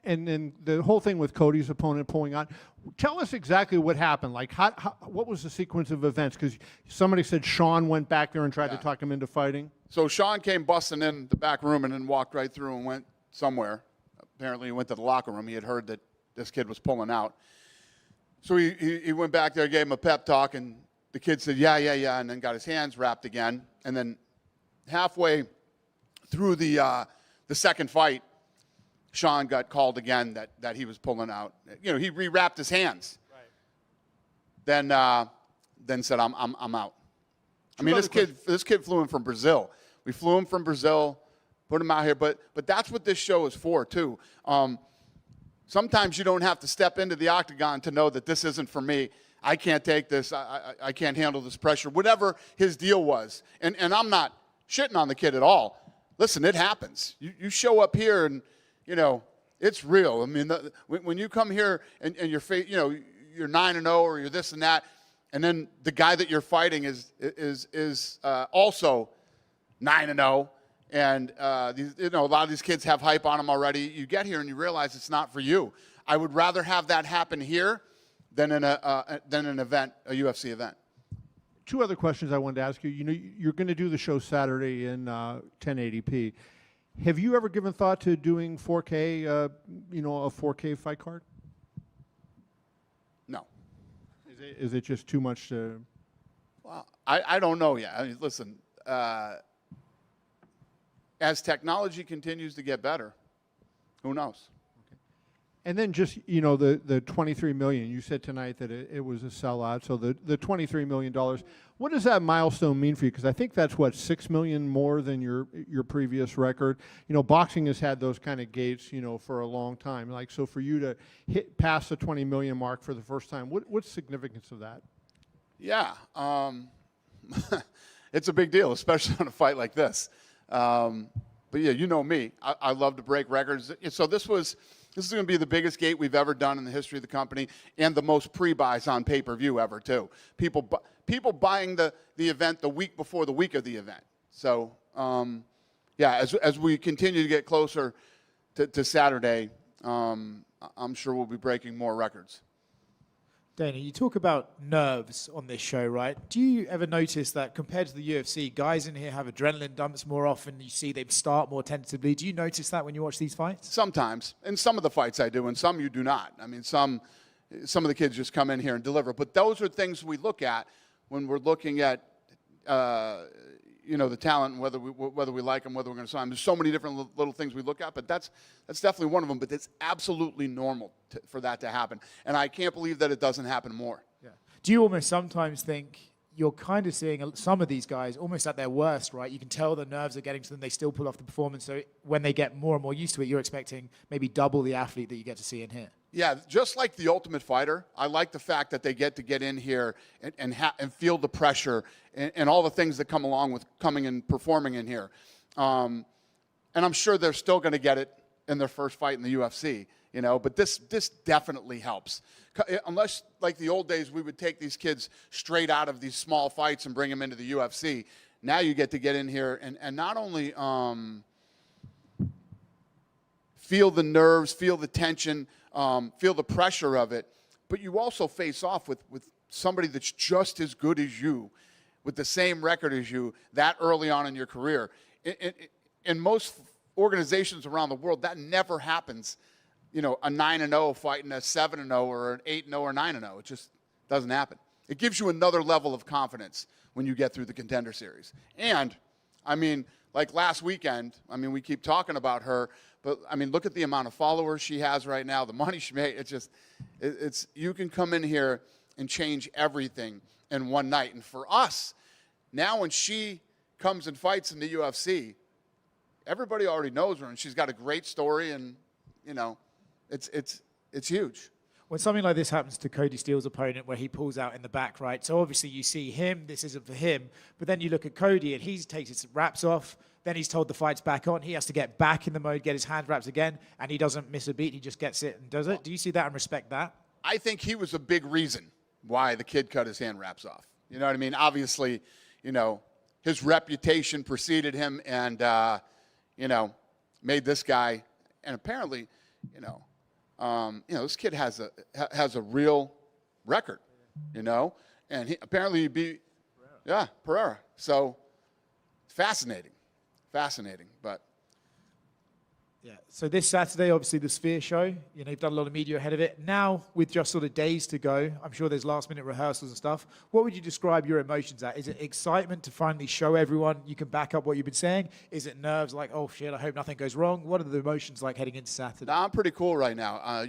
And then the whole thing with Cody's opponent pulling out. Tell us exactly what happened. Like, what was the sequence of events? Because somebody said Sean went back there and tried to talk him into fighting. So Sean came busting in the back room and then walked right through and went somewhere. Apparently he went to the locker room. He had heard that this kid was pulling out. So he went back there, gave him a pep talk, and the kid said, yeah, and then got his hands wrapped again. And then halfway through the second fight, Sean got called again that he was pulling out. You know, he rewrapped his hands. Right. Then said, I'm out. I mean, this kid flew in from Brazil. We flew him from Brazil, put him out here. But that's what this show is for, too. Sometimes you don't have to step into the octagon to know that this isn't for me. I can't take this. I can't handle this pressure. Whatever his deal was. And I'm not shitting on the kid at all. Listen, it happens. You show up here and, you know, it's real. I mean, when you come here and you're 9-0 or you're this and that, and then the guy that you're fighting is also 9-0. And a lot of these kids have hype on them already. You get here and you realize it's not for you. I would rather have that happen here than an event, a UFC event. Two other questions I wanted to ask you. You know, you're going to do the show Saturday in 1080p. Have you ever given thought to doing 4K? A 4K fight card? No. Is it just too much to? Well, I don't know yet. I mean, listen. As technology continues to get better, who knows? Okay. And then just, you know, the $23 million, you said tonight that it was a sellout, so the $23 million, what does that milestone mean for you? Because I think that's, what, $6 million more than your previous record? You know, boxing has had those kind of gates, you know, for a long time. Like, so for you to hit past the 20 million mark for the first time, what's the significance of that? Yeah, it's a big deal, especially on a fight like this. But yeah, you know me. I love to break records. So this is going to be the biggest gate we've ever done in the history of the company, and the most pre-buys on pay-per-view ever too. People buying the event the week before the week of the event. So yeah, as we continue to get closer to Saturday, I'm sure we'll be breaking more records. Dana, you talk about nerves on this show, right? Do you ever notice that compared to the UFC, guys in here have adrenaline dumps more often? You see them start more tentatively. Do you notice that when you watch these fights? Sometimes. In some of the fights I do, and some you do not. I mean, some of the kids just come in here and deliver. But those are things we look at when we're looking at, the talent and whether we like them, whether we're going to sign them. There's so many different little things we look at, but that's definitely one of them. But it's absolutely normal for that to happen. And I can't believe that it doesn't happen more. Yeah. Do you almost sometimes think you're kind of seeing some of these guys almost at their worst, right? You can tell the nerves are getting to them. They still pull off the performance. So when they get more and more used to it, you're expecting maybe double the athlete that you get to see in here. Yeah, just like the Ultimate Fighter, I like the fact that they get in here and feel the pressure and all the things that come along with coming and performing in here. And I'm sure they're still going to get it in their first fight in the UFC, you know. But this definitely helps. Unless, like the old days, we would take these kids straight out of these small fights and bring them into the UFC. Now you get to get in here and not only feel the nerves, feel the tension, feel the pressure of it, but you also face off with somebody that's just as good as you, with the same record as you, that early on in your career. In most organizations around the world, that never happens. You know, a 9-0 fighting a 7-0 or an 8-0 or 9-0. It just doesn't happen. It gives you another level of confidence when you get through the Contender Series. And, I mean, like last weekend, I mean, we keep talking about her, but, I mean, look at the amount of followers she has right now, the money she made. It's you can come in here and change everything in one night. And for us, now when she comes and fights in the UFC, everybody already knows her, and she's got a great story, and, you know, it's huge. When something like this happens to Cody Steele's opponent where he pulls out in the back, right? So obviously you see him, this isn't for him. But then you look at Cody and he takes his wraps off. Then he's told the fight's back on. He has to get back in the mode, get his hand wraps again, and he doesn't miss a beat. He just gets it and does it. Do you see that and respect that? I think he was a big reason why the kid cut his hand wraps off. You know what I mean? Obviously, you know, his reputation preceded him and, you know, made this guy. And apparently, This kid has a real record, and apparently he beat, Pereira. So fascinating, but. Yeah. So this Saturday, obviously the Sphere show, you've done a lot of media ahead of it. Now, with just sort of days to go, I'm sure there's last minute rehearsals and stuff. What would you describe your emotions at? Is it excitement to finally show everyone you can back up what you've been saying? Is it nerves like, oh shit, I hope nothing goes wrong? What are the emotions like heading into Saturday? I'm pretty cool right now.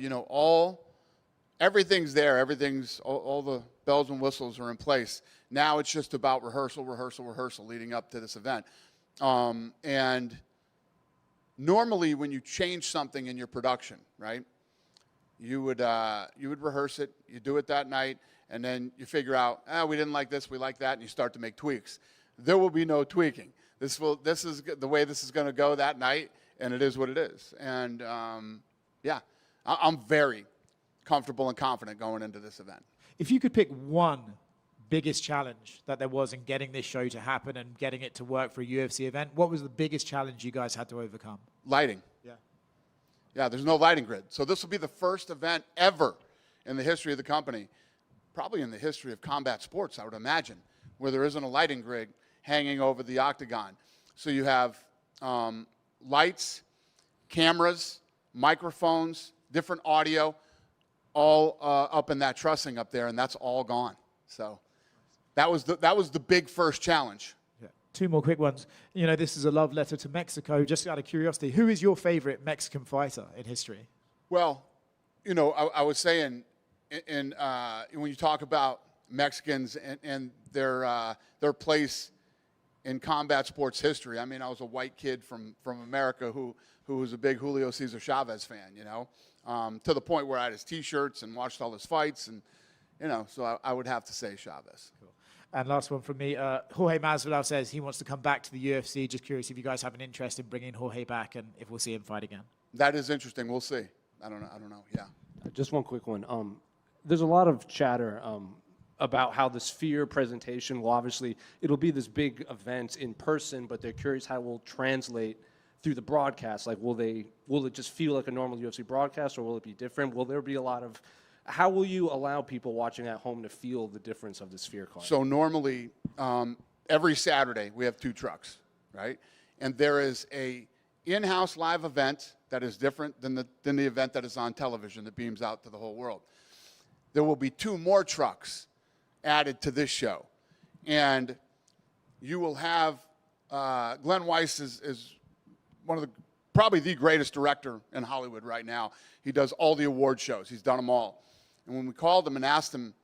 Everything's there. All the bells and whistles are in place. Now it's just about rehearsal leading up to this event. And normally, when you change something in your production, right, you would rehearse it, you do it that night, and then you figure out, we didn't like this, we like that, and you start to make tweaks. There will be no tweaking. This is the way this is going to go that night, and it is what it is. And I'm very comfortable and confident going into this event. If you could pick one biggest challenge that there was in getting this show to happen and getting it to work for a UFC event, what was the biggest challenge you guys had to overcome? Lighting. Yeah, there's no lighting grid. So this will be the first event ever in the history of the company, probably in the history of combat sports, I would imagine, where there isn't a lighting grid hanging over the octagon. So you have lights, cameras, microphones, different audio, all up in that trussing up there, and that's all gone. So that was the big first challenge. Yeah. Two more quick ones. This is a love letter to Mexico. Just out of curiosity, who is your favorite Mexican fighter in history? Well, I was saying, when you talk about Mexicans and their place in combat sports history, I mean, I was a white kid from America who was a big Julio Cesar Chavez fan, to the point where I had his T-shirts and watched all his fights, and so I would have to say Chavez. Cool. And last one from me, Jorge Masvidal says he wants to come back to the UFC. Just curious if you guys have an interest in bringing Jorge back and if we'll see him fight again. That is interesting. We'll see. I don't know. Yeah. Just one quick one. There's a lot of chatter about how the Sphere presentation will it'll be this big event in person, but they're curious how it will translate through the broadcast. Like, will it just feel like a normal UFC broadcast, or will it be different? Will there be a lot of how will you allow people watching at home to feel the difference of the Sphere card? So normally, every Saturday we have 2 trucks, right? And there is a in-house live event that is different than the event that is on television that beams out to the whole world. There will be 2 more trucks added to this show, and you will have Glenn Weiss is one of probably the greatest director in Hollywood right now. He does all the award shows. He's done them all. And when we called him and asked him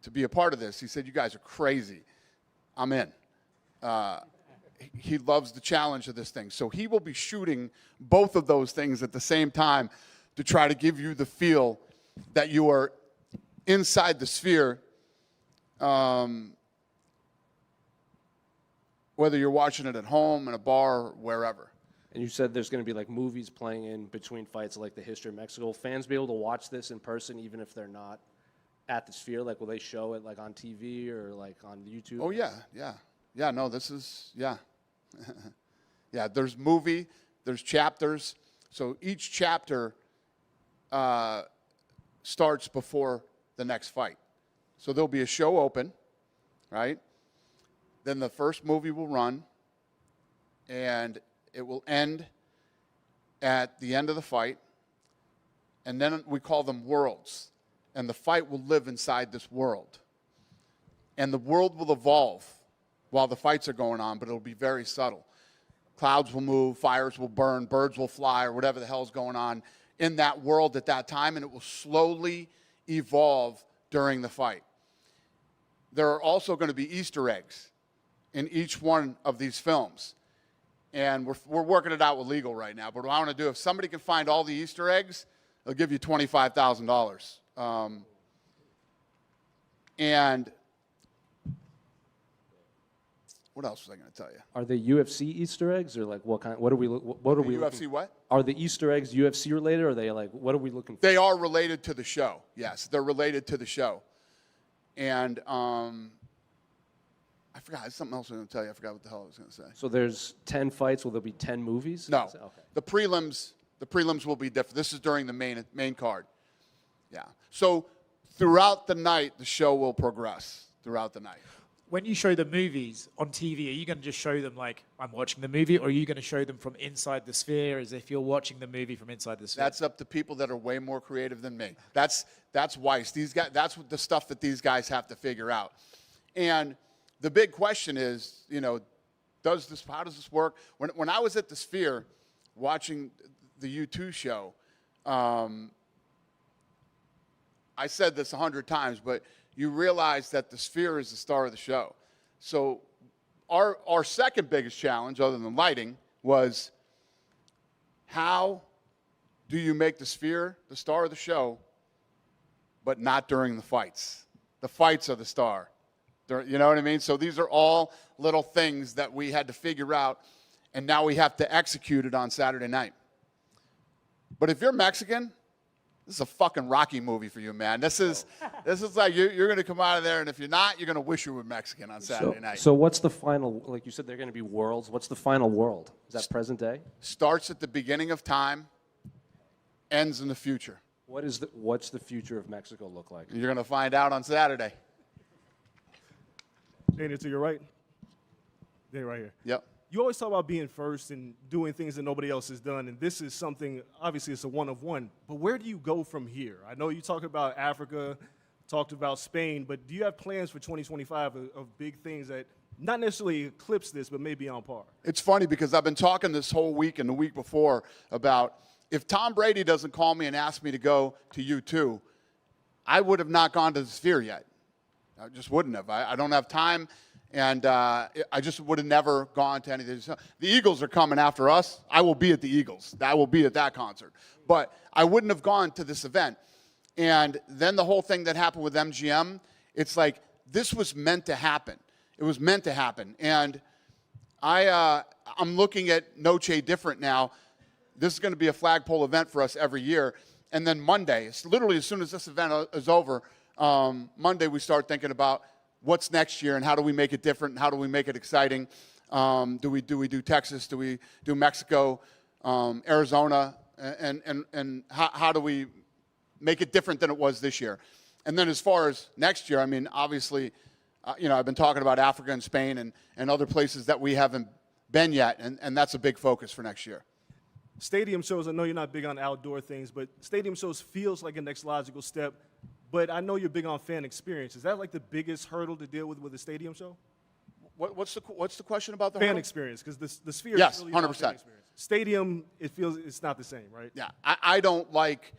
to be a part of this, he said, "You guys are crazy. I'm in." He loves the challenge of this thing. So he will be shooting both of those things at the same time to try to give you the feel that you are inside the Sphere, whether you're watching it at home, in a bar, or wherever. And you said there's going to be like movies playing in between fights, like the history of Mexico. Will fans be able to watch this in person even if they're not at the Sphere? Like, will they show it like on TV or like on YouTube? Oh, yeah. No, this is, yeah. Yeah, there's movie, there's chapters. So each chapter starts before the next fight. So there'll be a show open, right? Then the first movie will run, and it will end at the end of the fight. And then we call them worlds. And the fight will live inside this world. And the world will evolve while the fights are going on, but it'll be very subtle. Clouds will move, fires will burn, birds will fly, or whatever the hell's going on in that world at that time, and it will slowly evolve during the fight. There are also going to be Easter eggs in each one of these films. And we're working it out with legal right now. But what I want to do, if somebody can find all the Easter eggs, they'll give you $25,000. And what else was I going to tell you? Are they UFC Easter eggs, or like what kind? What are we? What are we? UFC what? Are the Easter eggs UFC related, or are they like what are we looking for? They are related to the show. Yes, they're related to the show. And I forgot. There's something else I was going to tell you. I forgot what the hell I was going to say. So there's 10 fights. Will there be 10 movies? No. Okay. The prelims The prelims will be different. This is during the main card. Yeah. So throughout the night, the show will progress throughout the night. When you show the movies on TV, are you going to just show them like, I'm watching the movie, or are you going to show them from inside the sphere as if you're watching the movie from inside the sphere? That's up to people that are way more creative than me. That's Weiss. These guys, that's what the stuff that these guys have to figure out. And the big question is, you know, how does this work? When I was at the Sphere watching the U2 show, I said this 100 times, but you realize that the Sphere is the star of the show. So our second biggest challenge, other than lighting, was how do you make the Sphere the star of the show, but not during the fights? The fights are the star. You know what I mean? So these are all little things that we had to figure out, and now we have to execute it on Saturday night. But if you're Mexican, this is a fucking Rocky movie for you, man. This is like you're going to come out of there, and if you're not, you're going to wish you were Mexican on Saturday night. So what's the final, like you said, they're going to be worlds. What's the final world? Is that present day? Starts at the beginning of time, ends in the future. What's the future of Mexico look like? You're going to find out on Saturday. Daniel, to your right. Daniel, right here. Yep. You always talk about being first and doing things that nobody else has done, and this is something, obviously it's a one-of-one, but where do you go from here? I know you talked about Africa, talked about Spain, but do you have plans for 2025 of big things that not necessarily eclipse this, but maybe on par? It's funny because I've been talking this whole week and the week before about if Tom Brady doesn't call me and ask me to go to U2, I would have not gone to the Sphere yet. I just wouldn't have. I don't have time, and I just would have never gone to any of these. The Eagles are coming after us. I will be at the Eagles. I will be at that concert. But I wouldn't have gone to this event. And then the whole thing that happened with MGM, it's like this was meant to happen. It was meant to happen. And I'm looking at Noche different now. This is going to be a flagpole event for us every year. And then Monday, it's literally as soon as this event is over, Monday we start thinking about what's next year and how do we make it different and how do we make it exciting. Do we do Texas? Do we do Mexico, Arizona? And how do we make it different than it was this year? And then as far as next year, I mean, obviously, I've been talking about Africa and Spain and other places that we haven't been yet, and that's a big focus for next year. Stadium shows, I know you're not big on outdoor things, but stadium shows feels like a next logical step. But I know you're big on fan experience. Is that like the biggest hurdle to deal with a stadium show? What's the question about the fan hurdle? experience, because the Sphere Yes, is really about 100%. fan experience. Stadium, it feels it's not the same, right? Yeah, I don't like.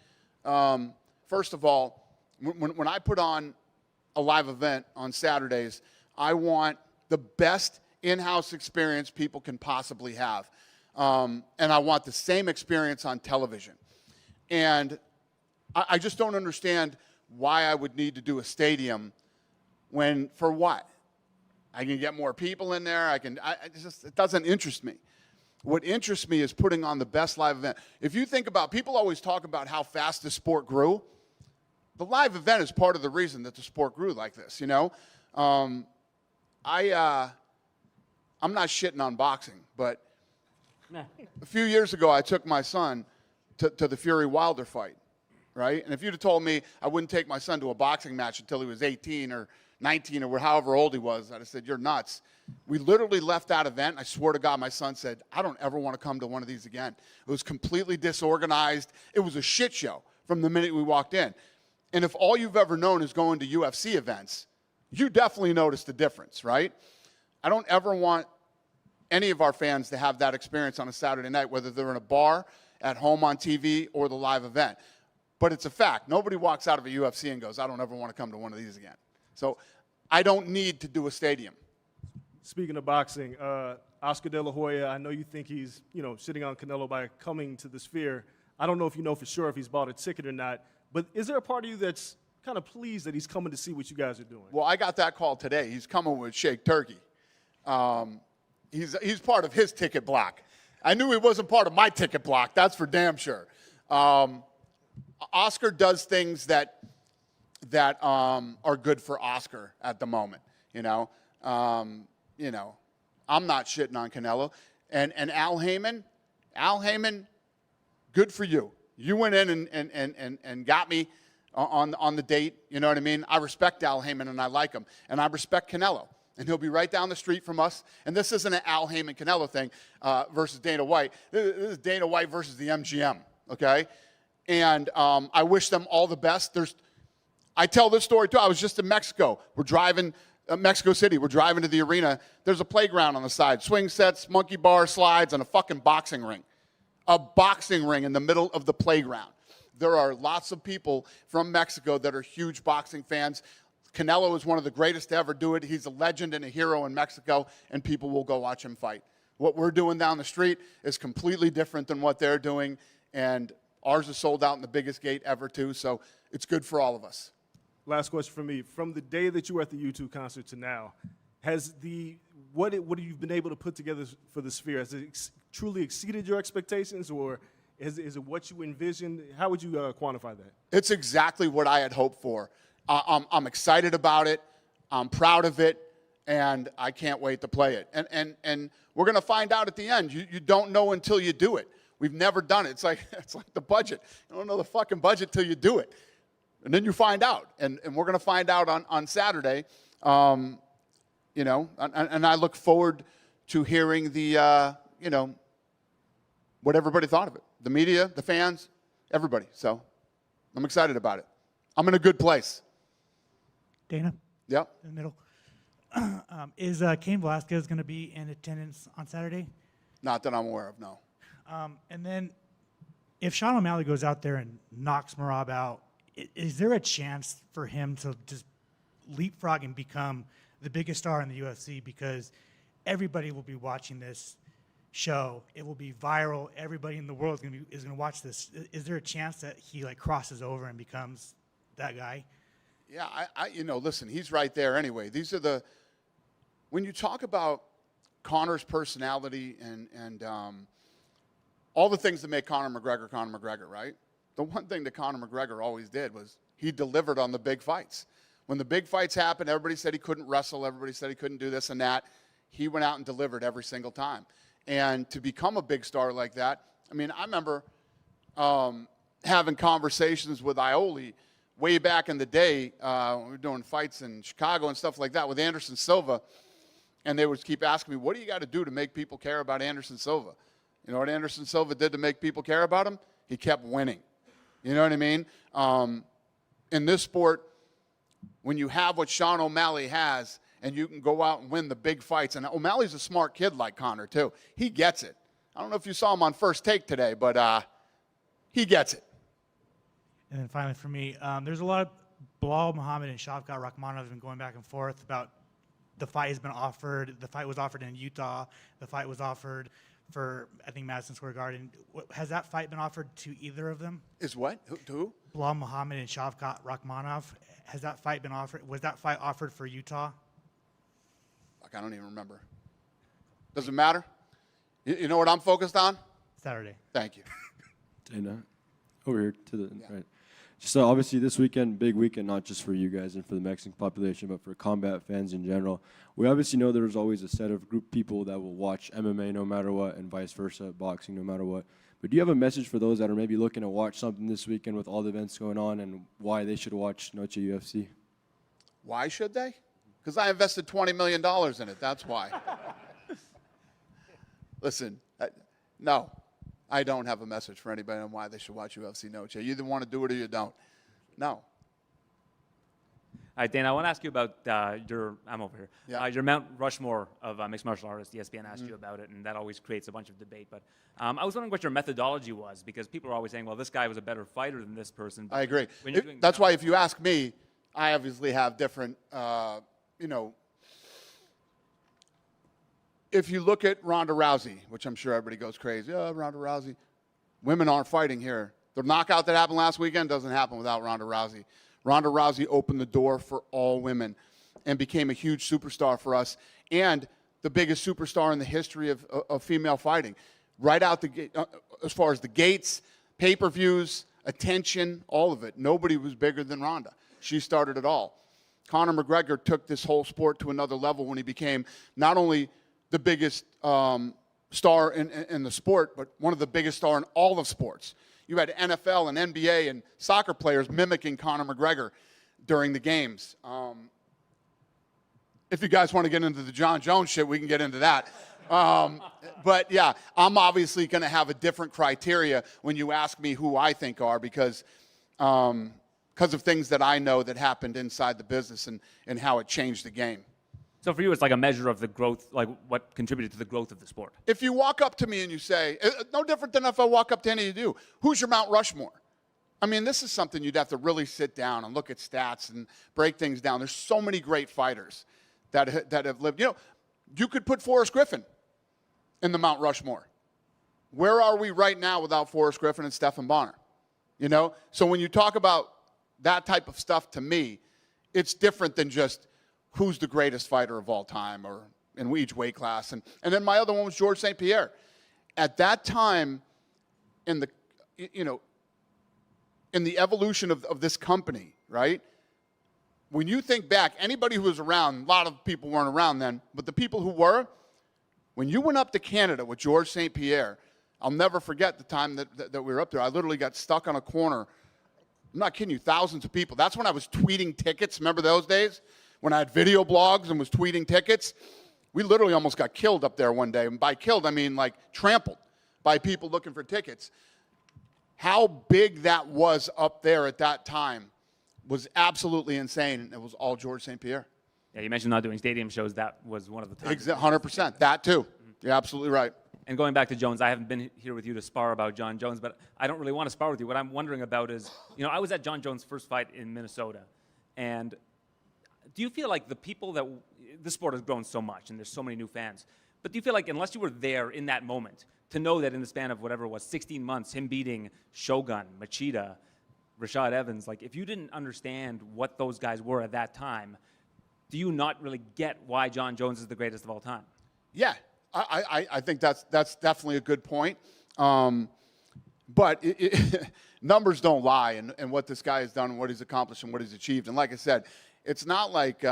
First of all, when I put on a live event on Saturdays, I want the best in-house experience people can possibly have, and I want the same experience on television. And I just don't understand why I would need to do a stadium when, for what? I can get more people in there. It doesn't interest me. What interests me is putting on the best live event. If you think about, people always talk about how fast the sport grew. The live event is part of the reason that the sport grew like this, you know? I'm not shitting on boxing, but a few years ago I took my son to the Fury Wilder fight. Right? And if you'd have told me I wouldn't take my son to a boxing match until he was 18 or 19 or however old he was, I'd have said, you're nuts. We literally left that event. I swear to God, my son said, I don't ever want to come to one of these again. It was completely disorganized. It was a shit show from the minute we walked in. And if all you've ever known is going to UFC events, you definitely notice the difference, right? I don't ever want any of our fans to have that experience on a Saturday night, whether they're in a bar, at home on TV, or the live event. But it's a fact. Nobody walks out of a UFC and goes, I don't ever want to come to one of these again. So I don't need to do a stadium. Speaking of boxing, Oscar De La Hoya, I know you think he's, sitting on Canelo by coming to the Sphere. I don't know if you know for sure if he's bought a ticket or not, but is there a part of you that's kind of pleased that he's coming to see what you guys are doing? Well, I got that call today. He's coming with Shake Turkey. He's part of his ticket block. I knew he wasn't part of my ticket block. That's for damn sure. Oscar does things that are good for Oscar at the moment. I'm not shitting on Canelo. And Al Heyman, good for you. You went in and got me on the date. You know what I mean? I respect Al Heyman, and I like him. And I respect Canelo. And he'll be right down the street from us. And this isn't an Al Heyman-Canelo thing versus Dana White. This is Dana White versus the MGM, okay? And I wish them all the best. I tell this story, too. I was just in Mexico. We're driving Mexico City. We're driving to the arena. There's a playground on the side. Swing sets, monkey bar, slides, and a fucking boxing ring. A boxing ring in the middle of the playground. There are lots of people from Mexico that are huge boxing fans. Canelo is one of the greatest to ever do it. He's a legend and a hero in Mexico, and people will go watch him fight. What we're doing down the street is completely different than what they're doing, and ours is sold out in the biggest gate ever, too, so it's good for all of us. Last question for me. From the day that you were at the U2 concert to now, has what you've been able to put together for the Sphere, has it truly exceeded your expectations, or is it what you envisioned? How would you quantify that? It's exactly what I had hoped for. I'm excited about it. I'm proud of it, and I can't wait to play it. And we're going to find out at the end. You don't know until you do it. We've never done it. It's like the budget. You don't know the fucking budget till you do it. And then you find out. And we're going to find out on Saturday. And I look forward to hearing what everybody thought of it. The media, the fans, everybody. So I'm excited about it. I'm in a good place. Dana? Yep. In the middle. Is Cain Velasquez going to be in attendance on Saturday? Not that I'm aware of, no. And then if Sean O'Malley goes out there and knocks Merab out, is there a chance for him to just leapfrog and become the biggest star in the UFC? Because everybody will be watching this show. It will be viral. Everybody in the world is going to watch this. Is there a chance that he crosses over and becomes that guy? Yeah, listen, he's right there anyway. When you talk about Conor's personality and all the things that make Conor McGregor, right? The one thing that Conor McGregor always did was he delivered on the big fights. When the big fights happened, everybody said he couldn't wrestle. Everybody said he couldn't do this and that. He went out and delivered every single time. And to become a big star like that, I remember having conversations with Ioli way back in the day. We were doing fights in Chicago and stuff like that with Anderson Silva. And they would keep asking me, what do you got to do to make people care about Anderson Silva? You know what Anderson Silva did to make people care about him? He kept winning. You know what I mean? In this sport, when you have what Sean O'Malley has, and you can go out and win the big fights, and O'Malley's a smart kid like Conor, too. He gets it. I don't know if you saw him on First Take today, but he gets it. And then finally for me, there's a lot of Bilal Muhammad and Shavkat Rakhmonov have been going back and forth about the fight has been offered. The fight was offered in Utah. The fight was offered for, I think, Madison Square Garden. Has that fight been offered to either of them? Is what? Who? Bilal Muhammad and Shavkat Rakhmonov. Has that fight been offered? Was that fight offered for Utah? I don't even remember. Does it matter? You know what I'm focused on? Saturday. Thank you. Dana, over here to the right. So obviously this weekend, big weekend, not just for you guys and for the Mexican population, but for combat fans in general. We obviously know there's always a set of group people that will watch MMA no matter what, and vice versa, boxing no matter what. But do you have a message for those that are maybe looking to watch something this weekend with all the events going on, and why they should watch Noche UFC? Why should they? Because I invested $20 million in it. That's why. Listen, no. I don't have a message for anybody on why they should watch UFC Noche. You either want to do it or you don't. No. All right, Dan, I want to ask you about I'm over here. Yeah. Your Mount Rushmore of mixed martial artists. ESPN asked you about it, and that always creates a bunch of debate. But I was wondering what your methodology was, because people are always saying, well, this guy was a better fighter than this person. But I agree. when you're doing That's why if you ask me, I obviously have different, if you look at Ronda Rousey, which I'm sure everybody goes crazy, Ronda Rousey, women aren't fighting here. The knockout that happened last weekend doesn't happen without Ronda Rousey. Ronda Rousey opened the door for all women and became a huge superstar for us, and the biggest superstar in the history of female fighting. Right out the gate, as far as the gates, pay-per-views, attention, all of it. Nobody was bigger than Ronda. She started it all. Conor McGregor took this whole sport to another level when he became not only the biggest star in the sport, but one of the biggest star in all of sports. You had NFL and NBA and soccer players mimicking Conor McGregor during the games. If you guys want to get into the John Jones shit, we can get into that. But yeah, I'm obviously going to have a different criteria when you ask me who I think are, because of things that I know that happened inside the business and how it changed the game. So for you, it's like a measure of the growth, like what contributed to the growth of the sport. If you walk up to me and you say, no different than if I walk up to any of you, who's your Mount Rushmore? I mean, this is something you'd have to really sit down and look at stats and break things down. There's so many great fighters that have lived. You know, you could put Forrest Griffin in the Mount Rushmore. Where are we right now without Forrest Griffin and Stephen Bonner? You know, so when you talk about that type of stuff, to me, it's different than just who's the greatest fighter of all time or in each weight class. And then my other one was Georges St-Pierre. At that time, in the, you know, in the evolution of this company, right? When you think back, anybody who was around, a lot of people weren't around then, but the people who were, when you went up to Canada with Georges St-Pierre, I'll never forget the time that we were up there. I literally got stuck on a corner. I'm not kidding you, thousands of people. That's when I was tweeting tickets. Remember those days? When I had video blogs and was tweeting tickets? We literally almost got killed up there one day. And by killed, I mean like trampled by people looking for tickets. How big that was up there at that time was absolutely insane. And it was all Georges St-Pierre. Yeah, you mentioned not doing stadium shows. That was one of the times. 100%. That too. You're absolutely right. And going back to Jones, I haven't been here with you to spar about John Jones, but I don't really want to spar with you. What I'm wondering about is, you know, I was at John Jones' first fight in Minnesota, and do you feel like the people that this sport has grown so much, and there's so many new fans, but do you feel like unless you were there in that moment to know that in the span of whatever it was, 16 months, him beating Shogun, Machida, Rashad Evans, like if you didn't understand what those guys were at that time, do you not really get why John Jones is the greatest of all time? Yeah. I think that's definitely a good point. But numbers don't lie, and what this guy has done and what he's accomplished and what he's achieved. And like I said, it's not like, you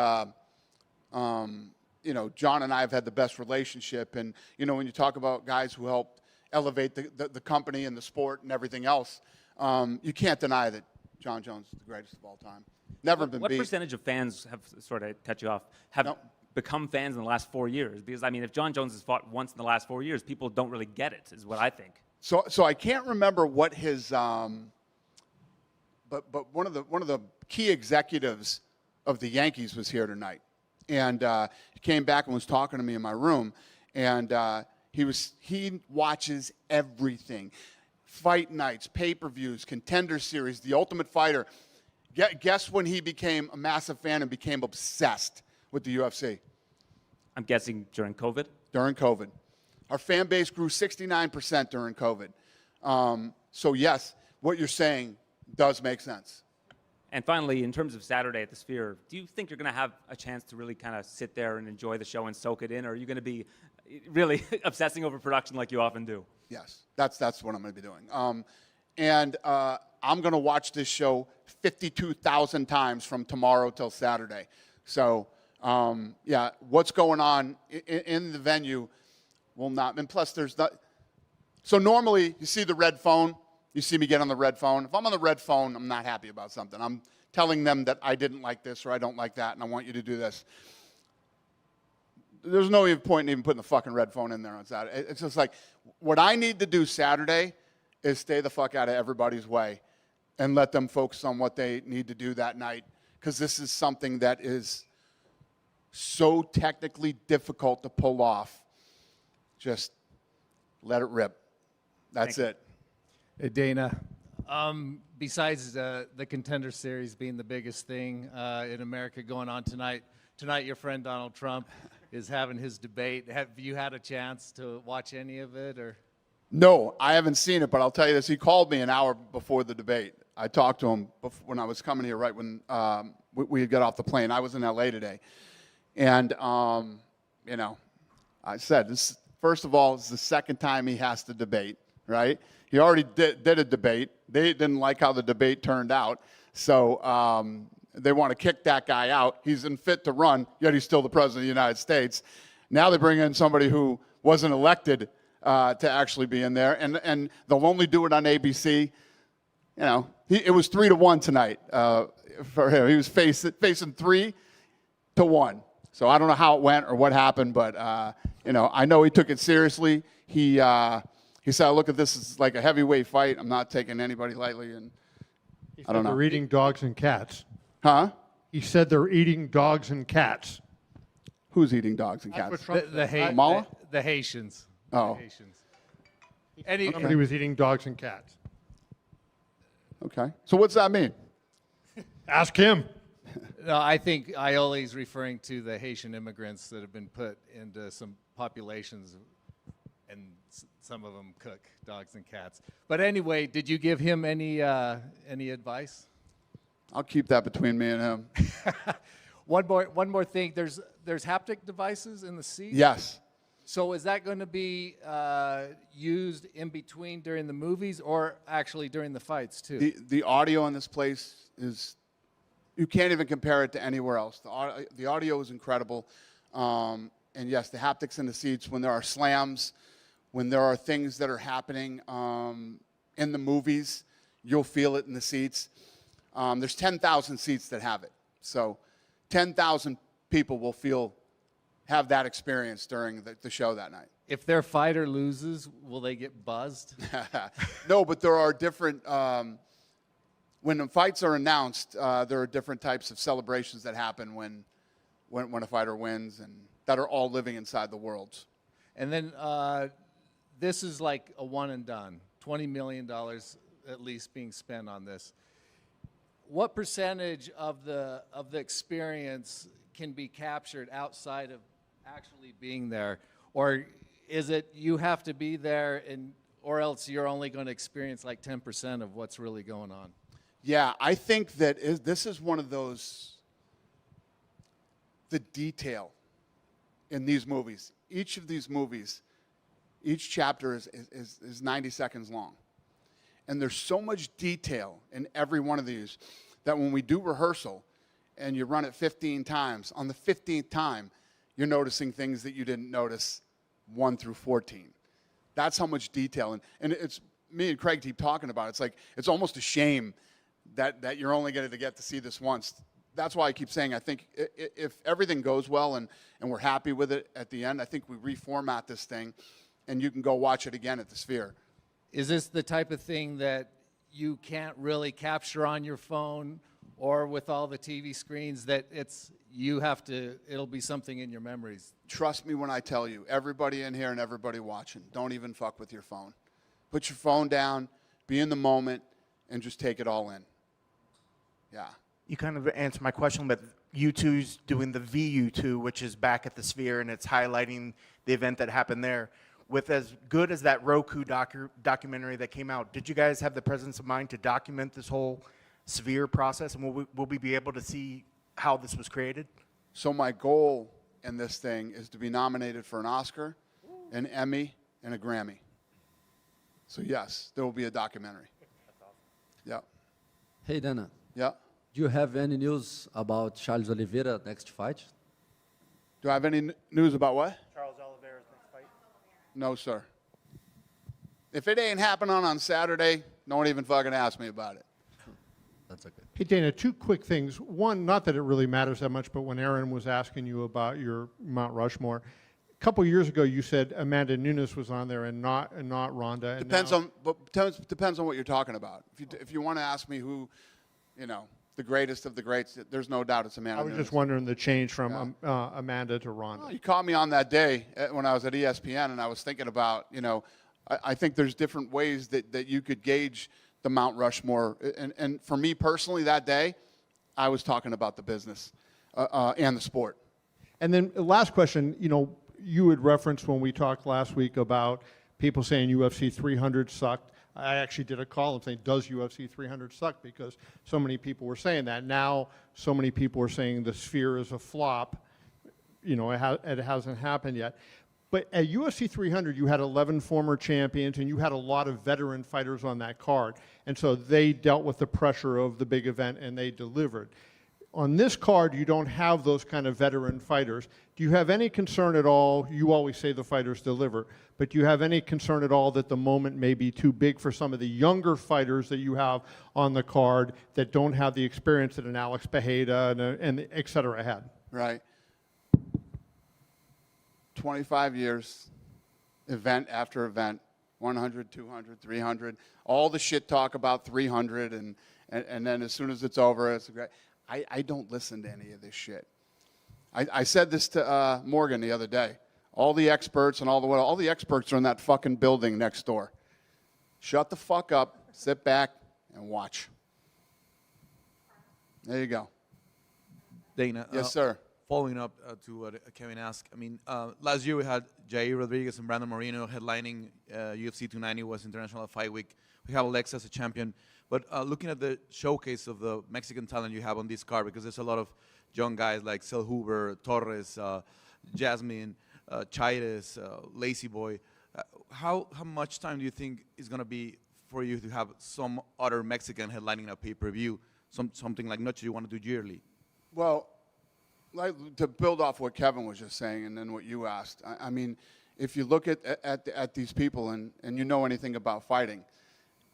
know, John and I have had the best relationship. And, you know, when you talk about guys who helped elevate the company and the sport and everything else, you can't deny that John Jones is the greatest of all time. Never been beat. What percentage of fans have, sort of cut you off, have become fans in the last 4 years? Because, I mean, if John Jones has fought once in the last 4 years, people don't really get it, is what I think. So I can't remember what his, but one of the key executives of the Yankees was here tonight, and he came back and was talking to me in my room, and he watches everything, fight nights, pay-per-views, Contender Series, The Ultimate Fighter. Guess when he became a massive fan and became obsessed with the UFC? I'm guessing during COVID? During COVID. Our fan base grew 69% during COVID. So yes, what you're saying does make sense. And finally, in terms of Saturday at the Sphere, do you think you're going to have a chance to really kind of sit there and enjoy the show and soak it in, or are you going to be really obsessing over production like you often do? Yes, that's what I'm going to be doing. I'm going to watch this show 52,000 times from tomorrow till Saturday. So, yeah, what's going on in the venue will not. And plus, there's not. So normally, you see the red phone. You see me get on the red phone. If I'm on the red phone, I'm not happy about something. I'm telling them that I didn't like this or I don't like that, and I want you to do this. There's no even point in even putting the fucking red phone in there on Saturday. It's just like, what I need to do Saturday is stay the fuck out of everybody's way and let them focus on what they need to do that night, because this is something that is so technically difficult to pull off. Just let it rip. That's it. Hey, Dana. Besides the Contender Series being the biggest thing in America going on tonight, your friend Donald Trump is having his debate. Have you had a chance to watch any of it, or? No, I haven't seen it, but I'll tell you this. He called me an hour before the debate. I talked to him when I was coming here, right when we got off the plane. I was in L.A. today. And, you know, I said, this, first of all, it's the second time he has to debate, right? He already did a debate. They didn't like how the debate turned out. So they want to kick that guy out. He's unfit to run, yet he's still the president of the United States. Now they bring in somebody who wasn't elected to actually be in there, and they'll only do it on ABC. it was 3-1 tonight for him. He was facing 3-1. So I don't know how it went or what happened, but I know he took it seriously. He said, "I look at this as like a heavyweight fight. I'm not taking anybody lightly." And I don't know. They're eating dogs and cats. Huh? He said they're eating dogs and cats. Who's eating dogs and That's cats? what Trump said. Kamala? The Haitians. Oh. The Haitians. Somebody was eating dogs and cats. Okay. So what's that mean? Ask him. No, I think Ioli's referring to the Haitian immigrants that have been put into some populations, and some of them cook dogs and cats. But anyway, did you give him any advice? I'll keep that between me and him. One more thing. There's haptic devices in the seat. Yes. So is that going to be used in between during the movies or actually during the fights too? The audio in this place is, you can't even compare it to anywhere else. The audio is incredible. And yes, the haptics in the seats, when there are slams, when there are things that are happening in the movies, you'll feel it in the seats. There's 10,000 seats that have it. So 10,000 people will have that experience during the show that night. If their fighter loses, will they get buzzed? No, but there are different, when the fights are announced, there are different types of celebrations that happen when a fighter wins, and that are all living inside the worlds. And then this is like a one and done, $20 million at least being spent on this. What percentage of the experience can be captured outside of actually being there? Or is it you have to be there, or else you're only going to experience like 10% of what's really going on? Yeah, I think that this is one of those, the detail in these movies. Each of these movies, each chapter is 90 seconds long. And there's so much detail in every one of these that when we do rehearsal and you run it 15 times, on the 15th time, you're noticing things that you didn't notice 1 through 14. That's how much detail. And it's, me and Craig keep talking about it. It's like, it's almost a shame that you're only going to get to see this once. That's why I keep saying, I think if everything goes well and we're happy with it at the end, I think we reformat this thing and you can go watch it again at the Sphere. Is this the type of thing that you can't really capture on your phone or with all the TV screens, that it'll be something in your memories? Trust me when I tell you, everybody in here and everybody watching, don't even fuck with your phone. Put your phone down, be in the moment, and just take it all in. Yeah. You kind of answered my question, but U2's doing the VU2, which is back at the Sphere, and it's highlighting the event that happened there. With as good as that Roku documentary that came out, did you guys have the presence of mind to document this whole Sphere process, and will we be able to see how this was created? So my goal in this thing is to be nominated for an Oscar, an Emmy, and a Grammy. So yes, there will be a documentary. That's awesome. Yeah. Hey, Dana. Yeah. Do you have any news about Charles Oliveira next fight? Do I have any news about what? Charles Oliveira's next fight. No, sir. If it ain't happening on Saturday, don't even fucking ask me about it. That's okay. Hey, Dana, two quick things. One, not that it really matters that much, but when Aaron was asking you about your Mount Rushmore, a couple years ago you said Amanda Nunes was on there and not Ronda. And depends on what you're talking about. If you want to ask me who, the greatest of the greats, there's no doubt it's Amanda Nunes. I was just wondering the change from Amanda to Ronda. Well, you caught me on that day when I was at ESPN, and I was thinking about, I think there's different ways that you could gauge the Mount Rushmore. And for me personally that day, I was talking about the business and the sport. And then last question, you had referenced when we talked last week about people saying UFC 300 sucked. I actually did a column saying, does UFC 300 suck? Because so many people were saying that. Now, so many people are saying the Sphere is a flop. It hasn't happened yet. But at UFC 300, you had 11 former champions, and you had a lot of veteran fighters on that card. And so they dealt with the pressure of the big event, and they delivered. on this card, you don't have those kind of veteran fighters. Do you have any concern at all? You always say the fighters deliver, but do you have any concern at all that the moment may be too big for some of the younger fighters that you have on the card that don't have the experience that an Alex Bejeda and et cetera had? Right. 25 years, event after event, 100, 200, 300, all the shit talk about 300, and then as soon as it's over, it's great. I don't listen to any of this shit. I said this to Morgan the other day. All the experts and all the experts are in that fucking building next door. Shut the fuck up, sit back, and watch. There you go. Dana. Yes, sir. Following up to what Kevin asked, I mean, last year we had Jair Rodriguez and Brandon Moreno headlining UFC 290 was International Fight Week. We have Alexa as a champion. But looking at the showcase of the Mexican talent you have on this card, because there's a lot of young guys like Sel Hoover, Torres, Jasmine, Chaires, Lazy Boy. How much time do you think is going to be for you to have some other Mexican headlining a pay-per-view, something like Noche you want to do yearly? Well, like to build off what Kevin was just saying and then what you asked, I mean, if you look at these people and you know anything about fighting,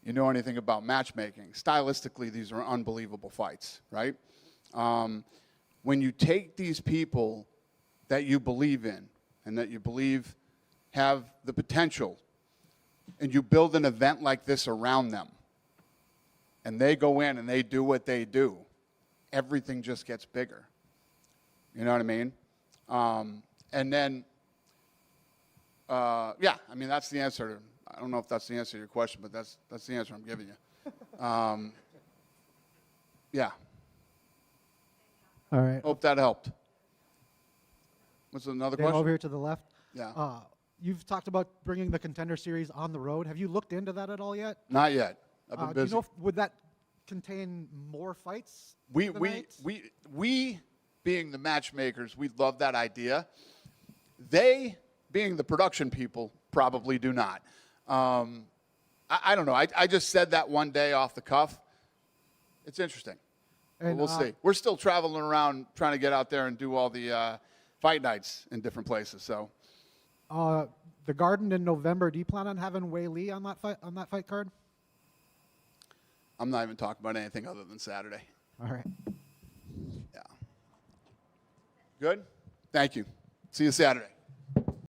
you know anything about matchmaking, stylistically, these are unbelievable fights, right? When you take these people that you believe in and that you believe have the potential and you build an event like this around them and they go in and they do what they do, everything just gets bigger. You know what I mean? And then, yeah, I mean, that's the answer. I don't know if that's the answer to your question, but that's the answer I'm giving you. Yeah. All right. Hope that helped. What's another Dan, question? over here to the left. Yeah. You've talked about bringing the Contender Series on the road. Have you looked into that at all yet? Not yet. I've been Do busy. you know would that contain more fights? We being the matchmakers, we love that idea. They, being the production people, probably do not. I don't know. I just said that one day off the cuff. It's interesting. But we'll see. We're still traveling around trying to get out there and do all the fight nights in different places. So, the Garden in November. Do you plan on having Wei Lee on that fight card? I'm not even talking about anything other than Saturday. All right. Yeah. Good? Thank you. See you Saturday.